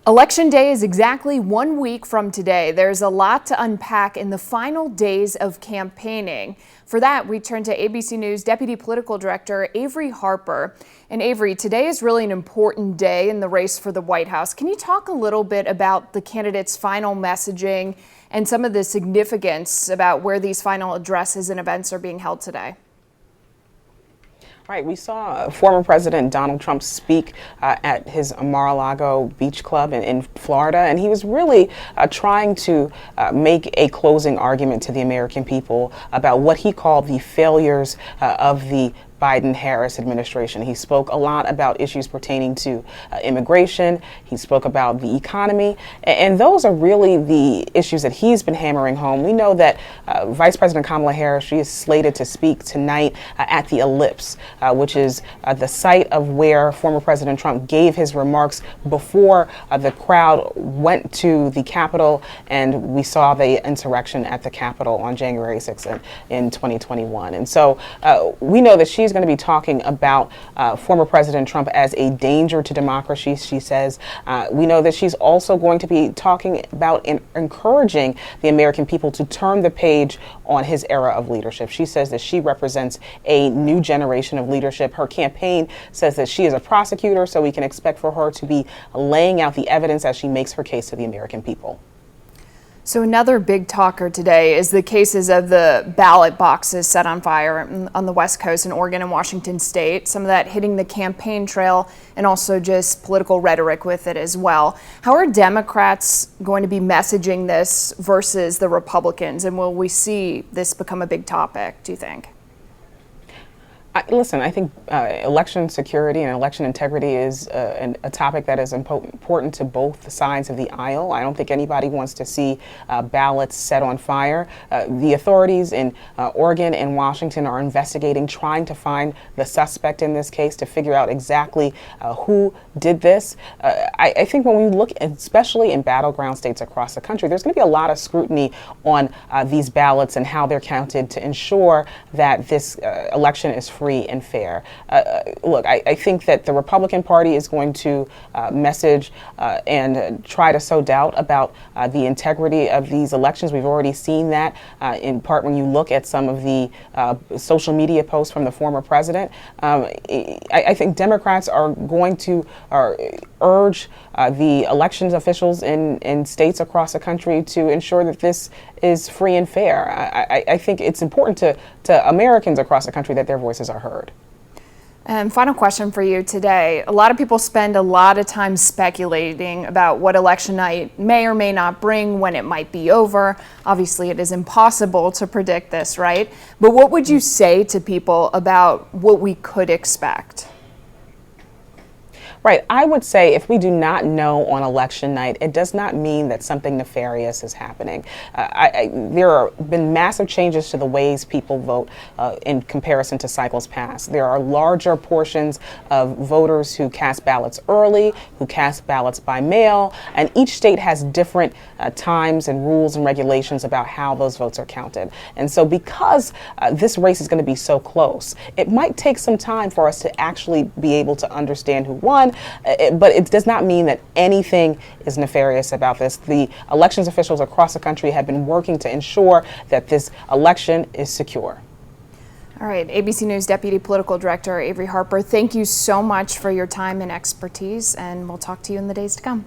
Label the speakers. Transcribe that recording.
Speaker 1: Election Day is exactly 1 week from today. There's a lot to unpack in the final days of campaigning. For that, we turn to ABC News Deputy Political Director Avery Harper. And Avery, today is really an important day in the race for the White House. Can you talk a little bit about the candidates' final messaging and some of the significance about where these final addresses and events are being held today?
Speaker 2: Right. We saw former President Donald Trump speak at his Mar-a-Lago Beach Club in Florida, and he was really trying to make a closing argument to the American people about what he called the failures of the Biden-Harris administration. He spoke a lot about issues pertaining to immigration. He spoke about the economy, and those are really the issues that he's been hammering home. We know that Vice President Kamala Harris, she is slated to speak tonight at the Ellipse, which is the site of where former President Trump gave his remarks before the crowd went to the Capitol, and we saw the insurrection at the Capitol on January 6th in 2021. And so we know that she's going to be talking about former President Trump as a danger to democracy, she says. We know that she's also going to be talking about encouraging the American people to turn the page on his era of leadership. She says that she represents a new generation of leadership. Her campaign says that she is a prosecutor, so we can expect for her to be laying out the evidence as she makes her case to the American people.
Speaker 1: So another big talker today is the cases of the ballot boxes set on fire on the West Coast in Oregon and Washington State, some of that hitting the campaign trail and also just political rhetoric with it as well. How are Democrats going to be messaging this versus the Republicans, and will we see this become a big topic, do you think?
Speaker 2: Listen, I think election security and election integrity is a topic that is important to both sides of the aisle. I don't think anybody wants to see ballots set on fire. The authorities in Oregon and Washington are investigating, trying to find the suspect in this case to figure out exactly who did this. I think when we look, especially in battleground states across the country, there's going to be a lot of scrutiny on these ballots and how they're counted to ensure that this election is free and fair. Look, I think that the Republican Party is going to message and try to sow doubt about the integrity of these elections. We've already seen that in part when you look at some of the social media posts from the former president. I think Democrats are going to urge the elections officials in states across the country to ensure that this is free and fair. I think it's important to Americans across the country that their voices are heard.
Speaker 1: And final question for you today. A lot of people spend a lot of time speculating about what election night may or may not bring, when it might be over. Obviously, it is impossible to predict this, right? But what would you say to people about what we could expect?
Speaker 2: Right. I would say if we do not know on election night, it does not mean that something nefarious is happening. There have been massive changes to the ways people vote in comparison to cycles past. There are larger portions of voters who cast ballots early, who cast ballots by mail, and each state has different times and rules and regulations about how those votes are counted. And so because this race is going to be so close, it might take some time for us to actually be able to understand who won. But it does not mean that anything is nefarious about this. The elections officials across the country have been working to ensure that this election is secure.
Speaker 1: All right, ABC News Deputy Political Director Avery Harper, thank you so much for your time and expertise, and we'll talk to you in the days to come.